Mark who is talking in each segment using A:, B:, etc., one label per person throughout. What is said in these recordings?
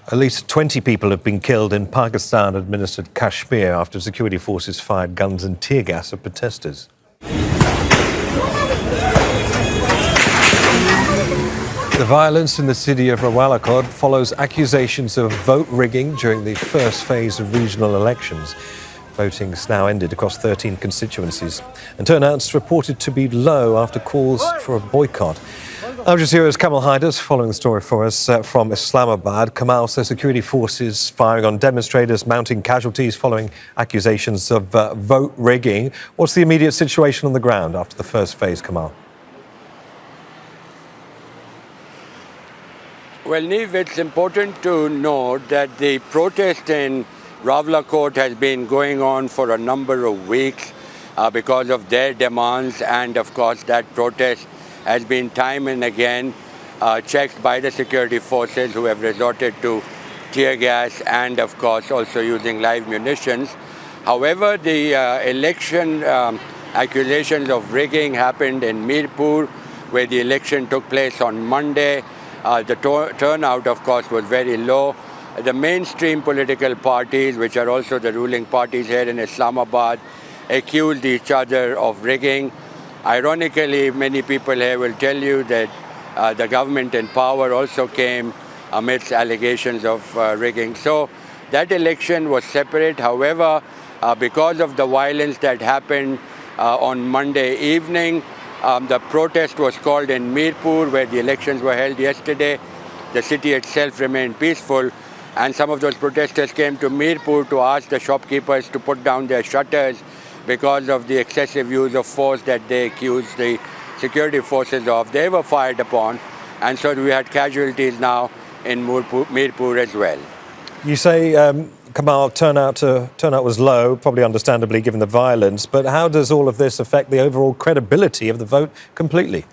A: At least 20 people have been killed in Pakistan-administered Kashmir after security forces fired guns and tear gas at protesters. The violence in the city of Rawalakot follows accusations of vote rigging during the first phase of regional elections. Voting has now ended across 13 constituencies, and turnout's reported to be low after calls for a boycott. Al Jazeera's Kamal Haider's following the story for us from Islamabad. Kamal says security forces firing on demonstrators, mounting casualties following accusations of vote rigging. What's the immediate situation on the ground after the first phase, Kamal?
B: Well, Neve, it's important to note that the protest in Rawalakot has been going on for a number of weeks because of their demands, and of course that protest has been time and again checked by the security forces, who have resorted to tear gas and of course also using live munitions. However, the election accusations of rigging happened in Mirpur, where the election took place on Monday. The turnout, of course, was very low. The mainstream political parties, which are also the ruling parties here in Islamabad, accused each other of rigging. Ironically, many people here will tell you that the government in power also came amidst allegations of rigging. So that election was separate. However, because of the violence that happened on Monday evening, the protest was called in Mirpur, where the elections were held yesterday. The city itself remained peaceful, and some of those protesters came to Mirpur to ask the shopkeepers to put down their shutters because of the excessive use of force that they accused the security forces of. They were fired upon, and so we had casualties now in Mirpur as well.
A: You say, Kamal, turnout was low, probably understandably given the violence, but how does all of this affect the overall credibility of the vote completely?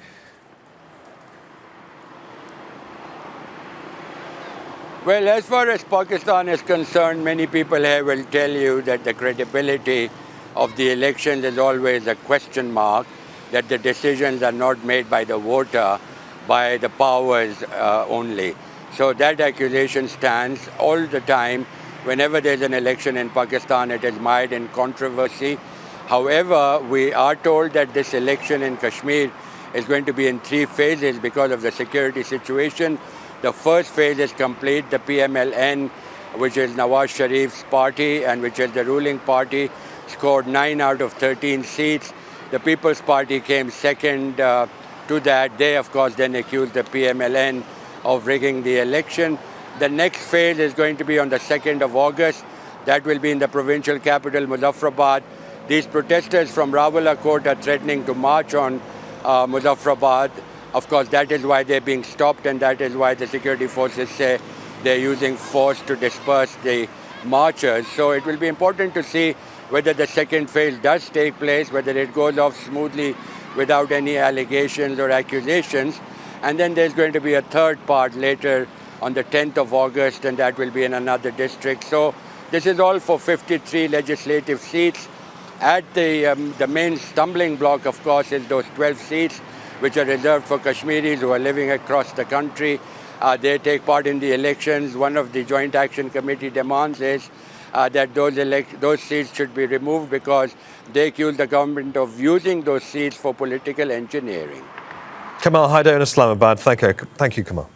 B: Well, as far as Pakistan is concerned, many people here will tell you that the credibility of the elections is always a question mark, that the decisions are not made by the voter, by the powers only. So that accusation stands all the time. Whenever there's an election in Pakistan, it is mired in controversy. However, we are told that this election in Kashmir is going to be in 3 phases because of the security situation. The first phase is complete. The PMLN, which is Nawaz Sharif's party and which is the ruling party, scored 9 out of 13 seats. The People's Party came second to that. They, of course, then accused the PMLN of rigging the election. The next phase is going to be on the 2nd of August. That will be in the provincial capital, Muzaffarabad. These protesters from Rawalakot are threatening to march on Muzaffarabad. Of course, that is why they're being stopped, and that is why the security forces say they're using force to disperse the marchers. So it will be important to see whether the second phase does take place, whether it goes off smoothly without any allegations or accusations. And then there's going to be a third part later on the 10th of August, and that will be in another district. So this is all for 53 legislative seats. At the main stumbling block, of course, is those 12 seats which are reserved for Kashmiris who are living across the country. They take part in the elections. One of the Joint Action Committee demands is that those seats should be removed because they accuse the government of using those seats for political engineering.
A: Kamal Haider in Islamabad. Thank you, Kamal.